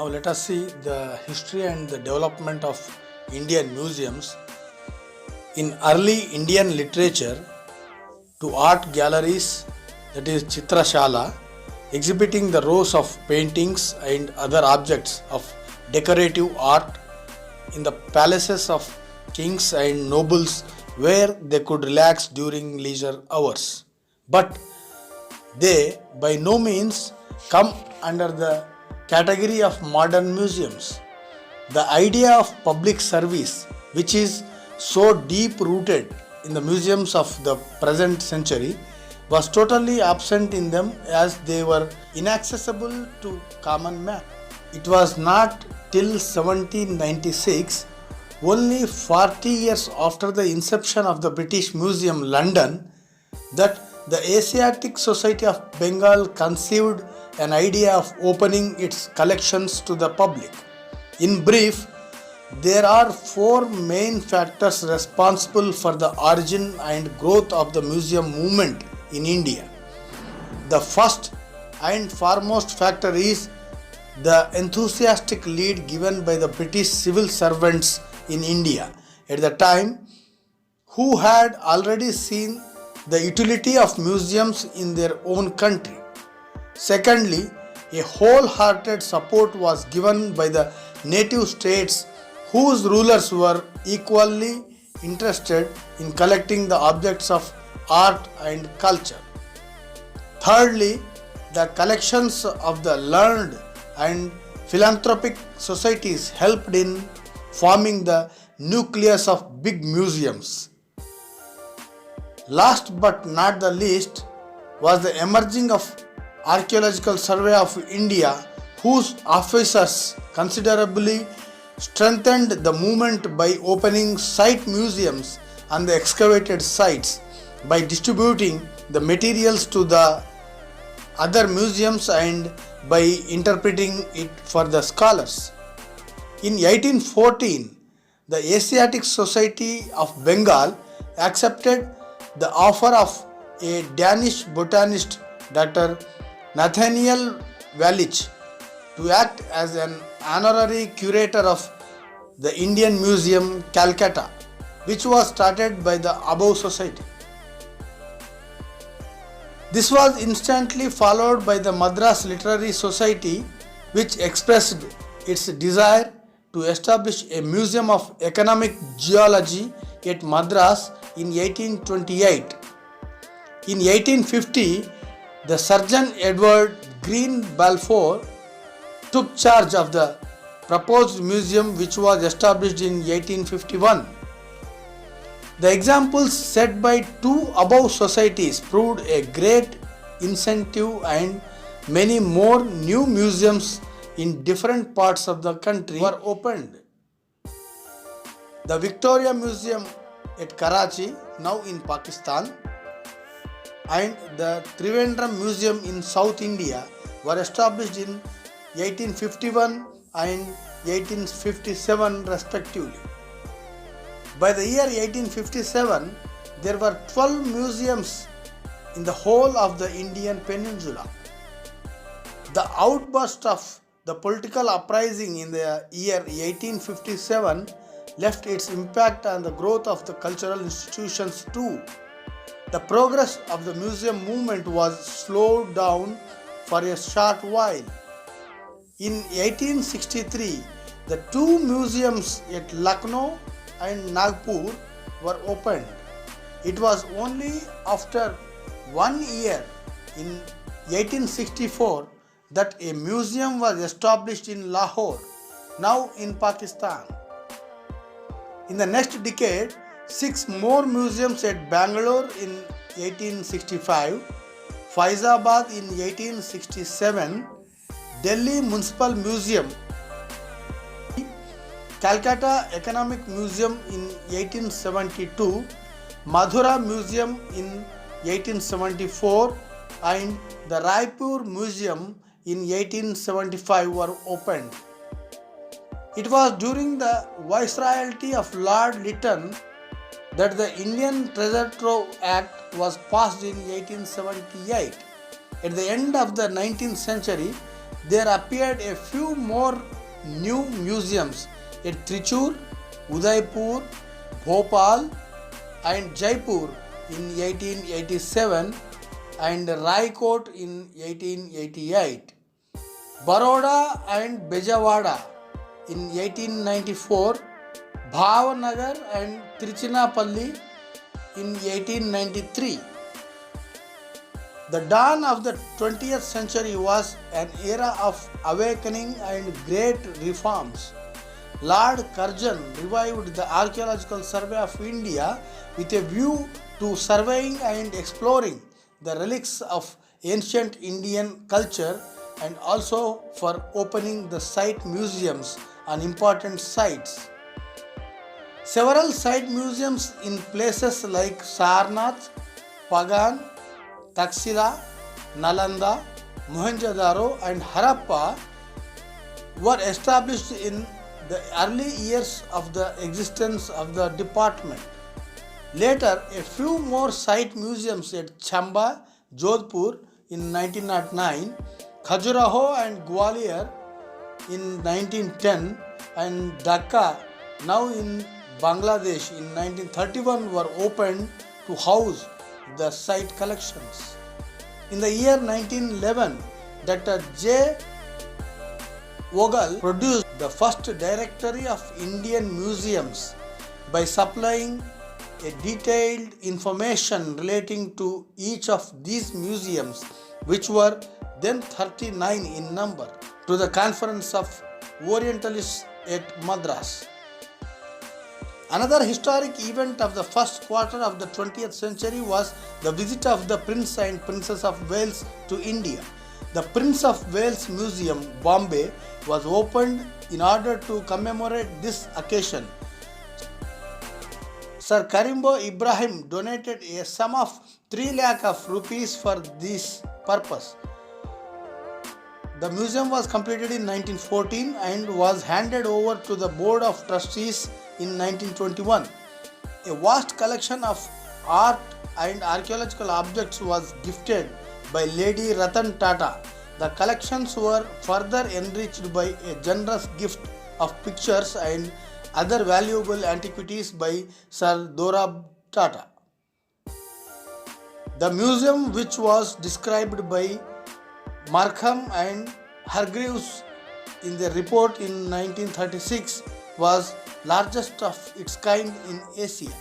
Now let us see the history and the development of Indian museums. In early Indian literature, to art galleries, that is Chitrashala, exhibiting the rows of paintings and other objects of decorative art in the palaces of kings and nobles where they could relax during leisure hours. But they by no means come under the category of modern museums. The idea of public service, which is so deep rooted in the museums of the present century, was totally absent in them as they were inaccessible to common man. It was not till 1796, only 40 years after the inception of the British Museum London, that the Asiatic Society of Bengal conceived an idea of opening its collections to the public. In brief, there are four main factors responsible for the origin and growth of the museum movement in India. The first and foremost factor is the enthusiastic lead given by the British civil servants in India at the time, who had already seen the utility of museums in their own country. Secondly, a wholehearted support was given by the native states whose rulers were equally interested in collecting the objects of art and culture. Thirdly, the collections of the learned and philanthropic societies helped in forming the nucleus of big museums. Last but not the least was the emerging of Archaeological Survey of India, whose officers considerably strengthened the movement by opening site museums on the excavated sites, by distributing the materials to the other museums and by interpreting it for the scholars. In 1814, the Asiatic Society of Bengal accepted the offer of a Danish botanist, Dr. Nathaniel Wallich, to act as an honorary curator of the Indian Museum, Calcutta, which was started by the above society. This was instantly followed by the Madras Literary Society, which expressed its desire to establish a museum of economic geology at Madras in 1828. In 1850, the surgeon Edward Green Balfour took charge of the proposed museum, which was established in 1851. The examples set by two above societies proved a great incentive, and many more new museums in different parts of the country were opened. The Victoria Museum at Karachi, now in Pakistan, and the Trivandrum Museum in South India were established in 1851 and 1857 respectively. By the year 1857, there were 12 museums in the whole of the Indian peninsula. The outburst of the political uprising in the year 1857 left its impact on the growth of the cultural institutions too. The progress of the museum movement was slowed down for a short while. In 1863, the two museums at Lucknow and Nagpur were opened. It was only after 1 year, in 1864, that a museum was established in Lahore, now in Pakistan. In the next decade, 6 more museums at Bangalore in 1865, Faizabad in 1867, Delhi Municipal Museum, Calcutta Economic Museum in 1872, Madhura Museum in 1874, and the Raipur Museum in 1875 were opened. It was during the Viceroyalty of Lord Lytton that the Indian Treasure Trove Act was passed in 1878. At the end of the 19th century, there appeared a few more new museums at Trichur, Udaipur, Bhopal and Jaipur in 1887 and Raikot in 1888. Baroda and Bejawada in 1894, Bhavnagar and Tiruchinappalli in 1893. The dawn of the 20th century was an era of awakening and great reforms. Lord Curzon revived the Archaeological Survey of India with a view to surveying and exploring the relics of ancient Indian culture and also for opening the site museums on important sites. Several site museums in places like Sarnath, Pagan, Taxila, Nalanda, Mohenjo-daro and Harappa were established in the early years of the existence of the department. Later, a few more site museums at Chamba, Jodhpur in 1909, Khajuraho and Gwalior in 1910 and Dhaka, now in Bangladesh in 1931 were opened to house the site collections. In the year 1911, Dr. J. Vogel produced the first directory of Indian museums by supplying a detailed information relating to each of these museums, which were then 39 in number, to the Conference of Orientalists at Madras. Another historic event of the first quarter of the 20th century was the visit of the Prince and Princess of Wales to India. The Prince of Wales Museum, Bombay, was opened in order to commemorate this occasion. Sir Karimbo Ibrahim donated a sum of 3 lakh of rupees for this purpose. The museum was completed in 1914 and was handed over to the Board of Trustees in 1921. A vast collection of art and archaeological objects was gifted by Lady Ratan Tata. The collections were further enriched by a generous gift of pictures and other valuable antiquities by Sir Dorab Tata. The museum, which was described by Markham and Hargreaves in their report in 1936, was largest of its kind in Asia.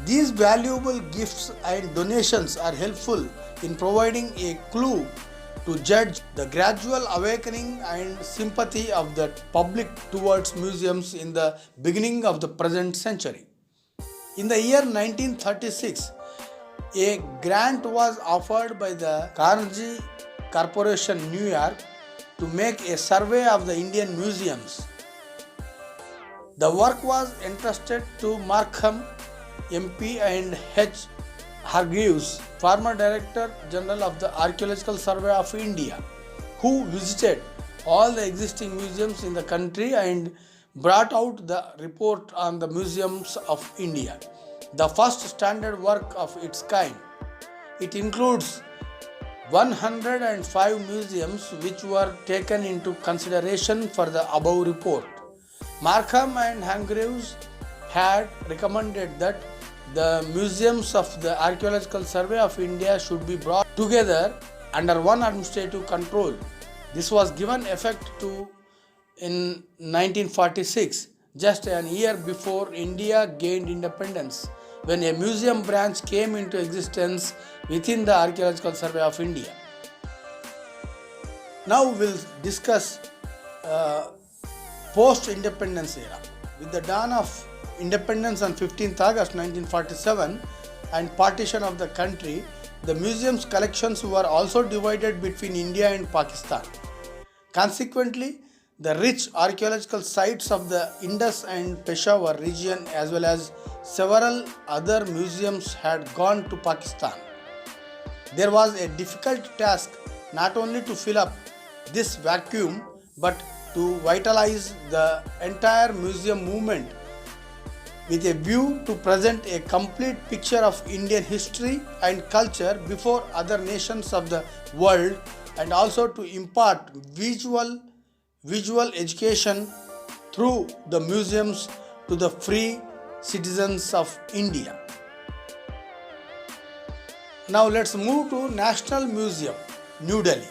These valuable gifts and donations are helpful in providing a clue to judge the gradual awakening and sympathy of the public towards museums in the beginning of the present century. In the year 1936, a grant was offered by the Carnegie Corporation, New York, to make a survey of the Indian museums. The work was entrusted to Markham, MP, and H. Hargreaves, former Director General of the Archaeological Survey of India, who visited all the existing museums in the country and brought out the report on the museums of India, the first standard work of its kind. It includes 105 museums which were taken into consideration for the above report. Markham and Hargreaves had recommended that the museums of the Archaeological Survey of India should be brought together under one administrative control. This was given effect to in 1946, just a year before India gained independence, when a museum branch came into existence within the Archaeological Survey of India. Now we will discuss post-independence era. With the dawn of independence on 15th August 1947 and partition of the country, the museum's collections were also divided between India and Pakistan. Consequently, the rich archaeological sites of the Indus and Peshawar region as well as several other museums had gone to Pakistan. There was a difficult task not only to fill up this vacuum but to vitalize the entire museum movement with a view to present a complete picture of Indian history and culture before other nations of the world and also to impart visual education through the museums to the free citizens of India. Now let's move to National Museum, New Delhi.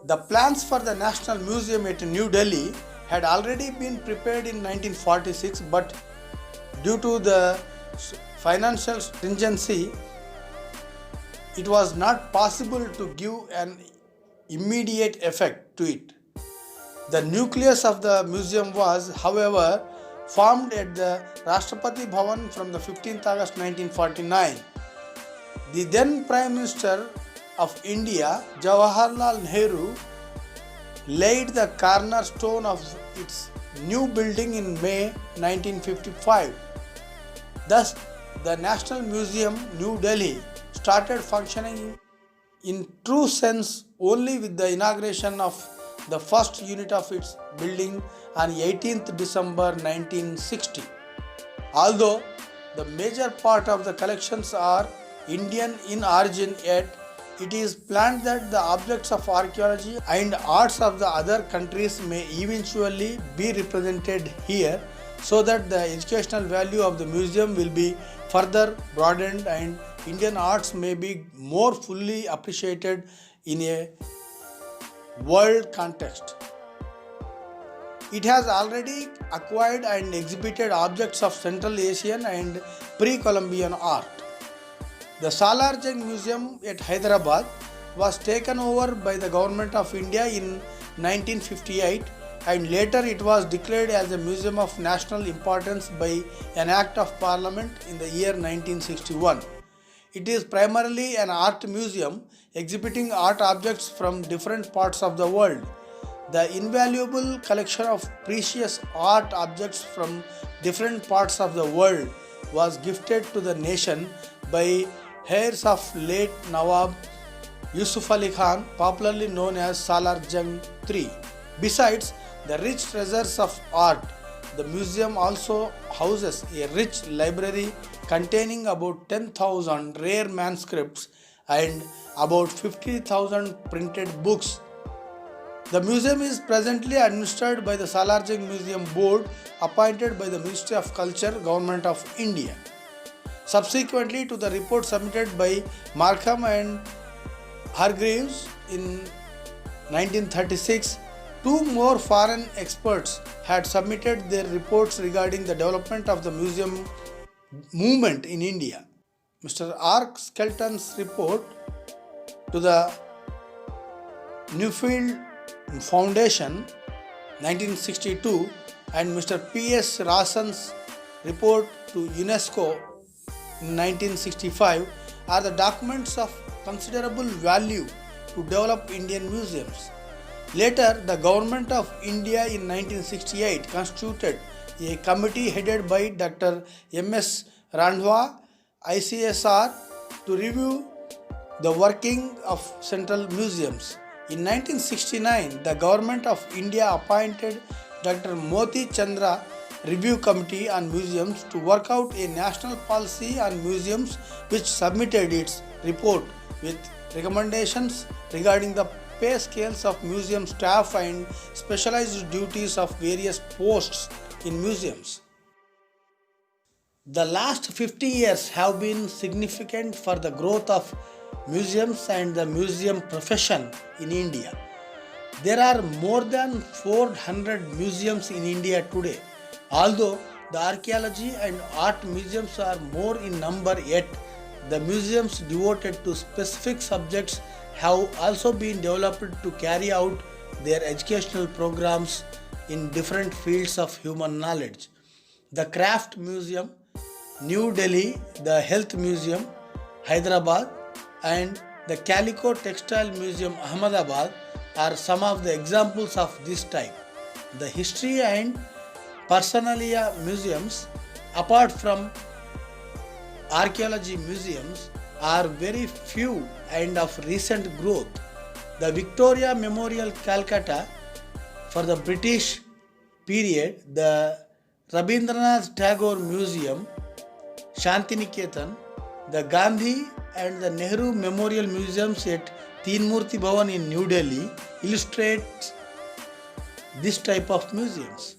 The plans for the National Museum at New Delhi had already been prepared in 1946, but due to the financial stringency, it was not possible to give an immediate effect to it. The nucleus of the museum was, however, formed at the Rashtrapati Bhavan from the 15th August 1949. The then Prime Minister of India, Jawaharlal Nehru, laid the cornerstone of its new building in May 1955. Thus, the National Museum, New Delhi, started functioning in true sense only with the inauguration of the first unit of its building on 18th December 1960. Although the major part of the collections are Indian in origin, yet it is planned that the objects of archaeology and arts of the other countries may eventually be represented here, so that the educational value of the museum will be further broadened and Indian arts may be more fully appreciated in a world context. It has already acquired and exhibited objects of Central Asian and pre-Columbian art. The Salar Jung Museum at Hyderabad was taken over by the Government of India in 1958, and later it was declared as a museum of national importance by an Act of Parliament in the year 1961. It is primarily an art museum exhibiting art objects from different parts of the world. The invaluable collection of precious art objects from different parts of the world was gifted to the nation by heirs of late Nawab Yusuf Ali Khan, popularly known as Salar Jung III. Besides the rich treasures of art, the museum also houses a rich library containing about 10,000 rare manuscripts and about 50,000 printed books. The museum is presently administered by the Salar Jung Museum Board, appointed by the Ministry of Culture, Government of India. Subsequently to the report submitted by Markham and Hargreaves in 1936, two more foreign experts had submitted their reports regarding the development of the museum movement in India. Mr. R. Skelton's report to the Newfield Foundation 1962 and Mr. P.S. Rasan's report to UNESCO in 1965 are the documents of considerable value to develop Indian museums. Later, the Government of India in 1968 constituted a committee headed by Dr. M.S. Randhawa, ICSR, to review the working of central museums. In 1969, the Government of India appointed Dr. Moti Chandra Review Committee on Museums to work out a national policy on museums, which submitted its report with recommendations regarding the pay scales of museum staff and specialized duties of various posts in museums. The last 50 years have been significant for the growth of museums and the museum profession in India. There are more than 400 museums in India today. Although the archaeology and art museums are more in number, yet the museums devoted to specific subjects have also been developed to carry out their educational programs in different fields of human knowledge. The Craft Museum, New Delhi, the Health Museum, Hyderabad, and the Calico Textile Museum, Ahmedabad, are some of the examples of this type. The History and Personalia museums, apart from archaeology museums, are very few and of recent growth. The Victoria Memorial, Calcutta, for the British period, the Rabindranath Tagore Museum, Shantiniketan, the Gandhi and the Nehru Memorial Museums at Teen Murti Bhavan in New Delhi illustrates this type of museums.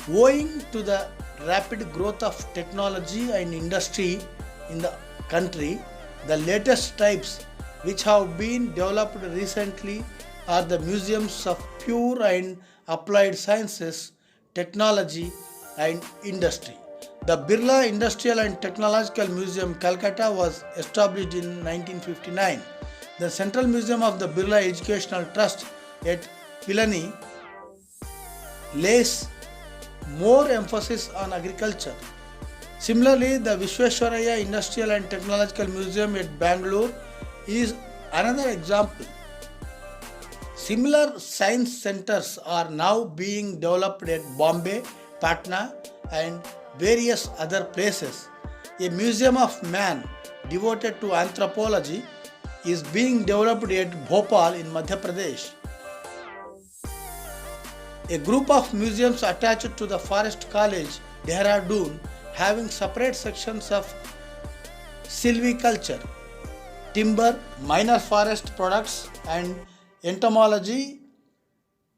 Owing to the rapid growth of technology and industry in the country, the latest types which have been developed recently are the museums of pure and applied sciences, technology, and industry. The Birla Industrial and Technological Museum, Calcutta, was established in 1959. The Central Museum of the Birla Educational Trust at Pilani lays more emphasis on agriculture. Similarly, the Visvesvaraya Industrial and Technological Museum at Bangalore is another example. Similar science centers are now being developed at Bombay, Patna, and various other places. A museum of man devoted to anthropology is being developed at Bhopal in Madhya Pradesh. A group of museums attached to the Forest College, Dehradun, having separate sections of silviculture, timber, minor forest products, and entomology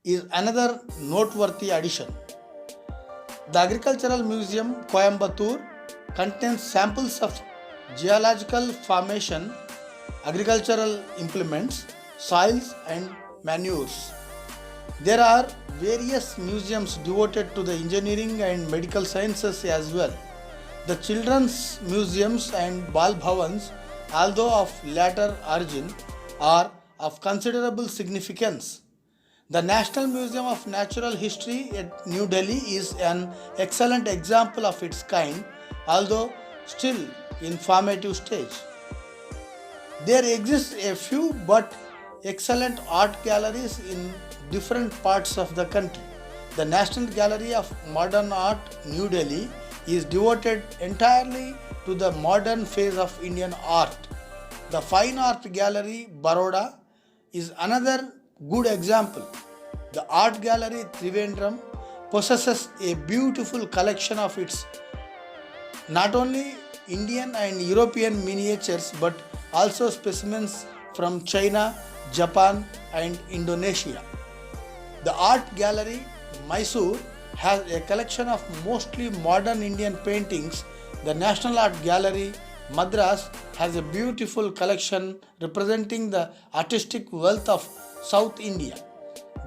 is another noteworthy addition. The Agricultural Museum, Coimbatore, contains samples of geological formation, agricultural implements, soils, and manures. There are various museums devoted to the engineering and medical sciences as well. The children's museums and Bal Bhavans, although of later origin, are of considerable significance. The National Museum of Natural History at New Delhi is an excellent example of its kind, although still in formative stage. There exist a few but excellent art galleries in different parts of the country. The National Gallery of Modern Art, New Delhi, is devoted entirely to the modern phase of Indian art. The Fine Art Gallery, Baroda, is another good example. The Art Gallery, Trivandrum, possesses a beautiful collection of its not only Indian and European miniatures but also specimens from China, Japan, and Indonesia. The Art Gallery, Mysore, has a collection of mostly modern Indian paintings. The National Art Gallery, Madras, has a beautiful collection representing the artistic wealth of South India.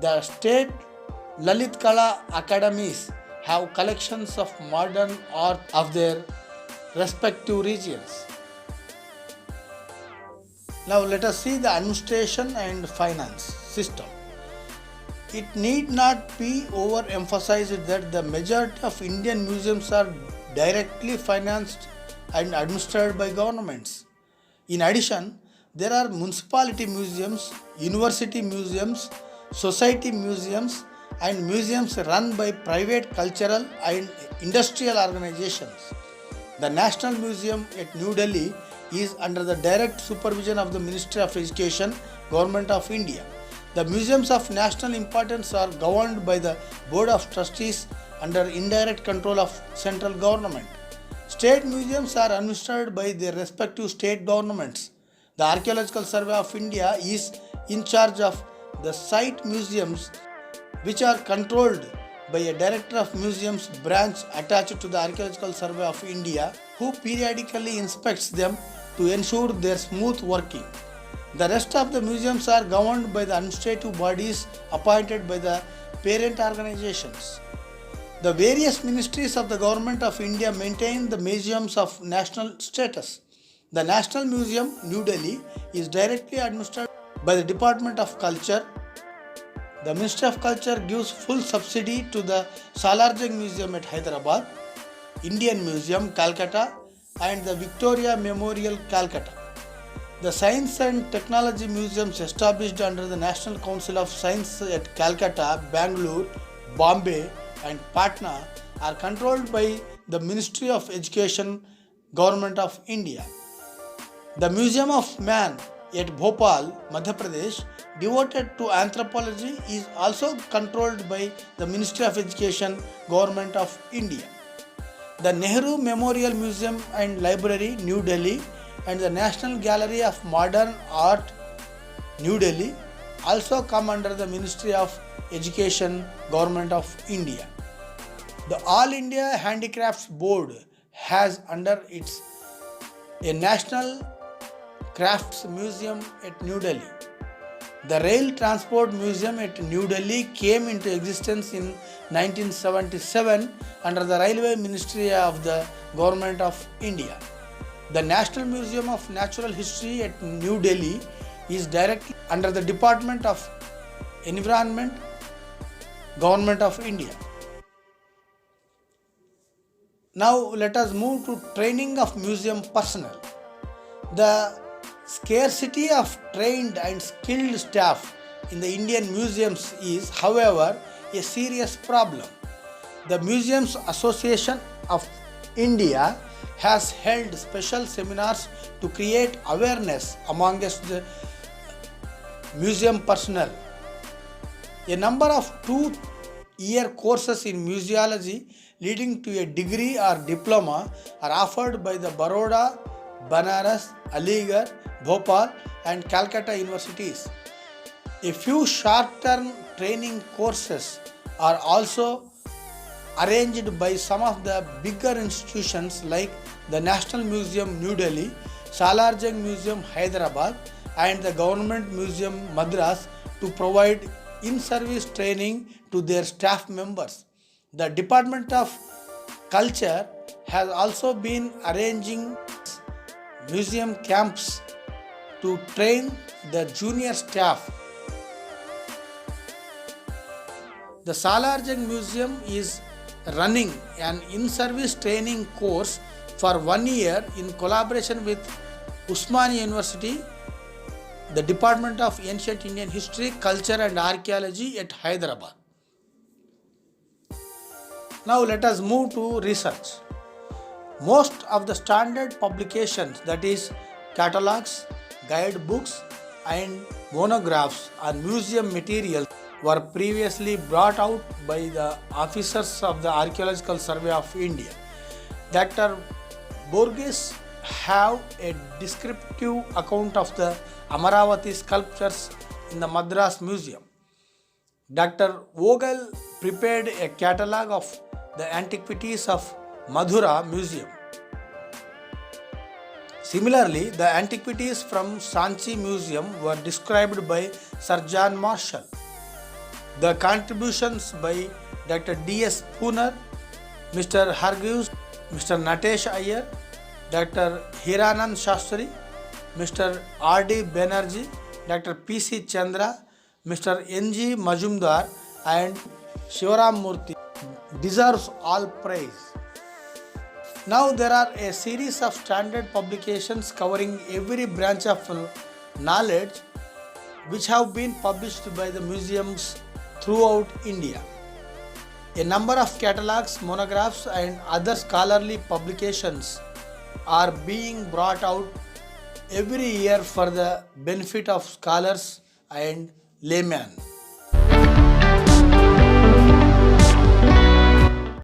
The state Lalit Kala academies have collections of modern art of their respective regions. Now let us see the administration and finance system. It need not be overemphasized that the majority of Indian museums are directly financed and administered by governments. In addition, there are municipality museums, university museums, society museums, and museums run by private cultural and industrial organizations. The National Museum at New Delhi is under the direct supervision of the Ministry of Education, Government of India. The museums of national importance are governed by the Board of Trustees under indirect control of central government. State museums are administered by their respective state governments. The Archaeological Survey of India is in charge of the site museums, which are controlled by a Director of Museums branch attached to the Archaeological Survey of India, who periodically inspects them to ensure their smooth working. The rest of the museums are governed by the administrative bodies appointed by the parent organizations. The various ministries of the Government of India maintain the museums of national status. The National Museum, New Delhi, is directly administered by the Department of Culture. The Ministry of Culture gives full subsidy to the Salarjung Museum at Hyderabad, Indian Museum, Calcutta, and the Victoria Memorial, Calcutta. The Science and Technology Museums established under the National Council of Science at Calcutta, Bangalore, Bombay, and Patna are controlled by the Ministry of Education, Government of India. The Museum of Man at Bhopal, Madhya Pradesh, devoted to anthropology, is also controlled by the Ministry of Education, Government of India. The Nehru Memorial Museum and Library, New Delhi, and the National Gallery of Modern Art, New Delhi, also come under the Ministry of Education, Government of India. The All India Handicrafts Board has under its a National Crafts Museum at New Delhi. The Rail Transport Museum at New Delhi came into existence in 1977 under the Railway Ministry of the Government of India. The National Museum of Natural History at New Delhi is directly under the Department of Environment, Government of India. Now let us move to training of museum personnel. The scarcity of trained and skilled staff in the Indian museums is, however, a serious problem. The Museums Association of India has held special seminars to create awareness amongst the museum personnel. A number of 2-year courses in museology leading to a degree or diploma are offered by the Baroda, Banaras, Aligarh, Bhopal and Calcutta universities. A few short-term training courses are also arranged by some of the bigger institutions like the National Museum New Delhi, Salarjung Museum Hyderabad and the Government Museum Madras to provide in-service training to their staff members. The Department of Culture has also been arranging museum camps to train the junior staff. The Salarjung Museum is running an in-service training course for 1 year in collaboration with Usmania University, the Department of Ancient Indian History, Culture and Archaeology at Hyderabad. Now let us move to research. Most of the standard publications, that is catalogs, guidebooks and monographs on museum materials were previously brought out by the officers of the Archaeological Survey of India. Dr. Borges have a descriptive account of the Amaravati sculptures in the Madras Museum. Dr. Vogel prepared a catalogue of the antiquities of Madhura Museum. Similarly, the antiquities from Sanchi Museum were described by Sir John Marshall. The contributions by Dr. D.S. Pooner, Mr. Hargreaves, Mr. Natesh Iyer, Dr. Hiranand Shastri, Mr. R.D. Banerjee, Dr. P.C. Chandra, Mr. N.G. Majumdar and Shivaram Murthy deserves all praise. Now there are a series of standard publications covering every branch of knowledge which have been published by the museums throughout India. A number of catalogs, monographs and other scholarly publications are being brought out every year for the benefit of scholars and laymen.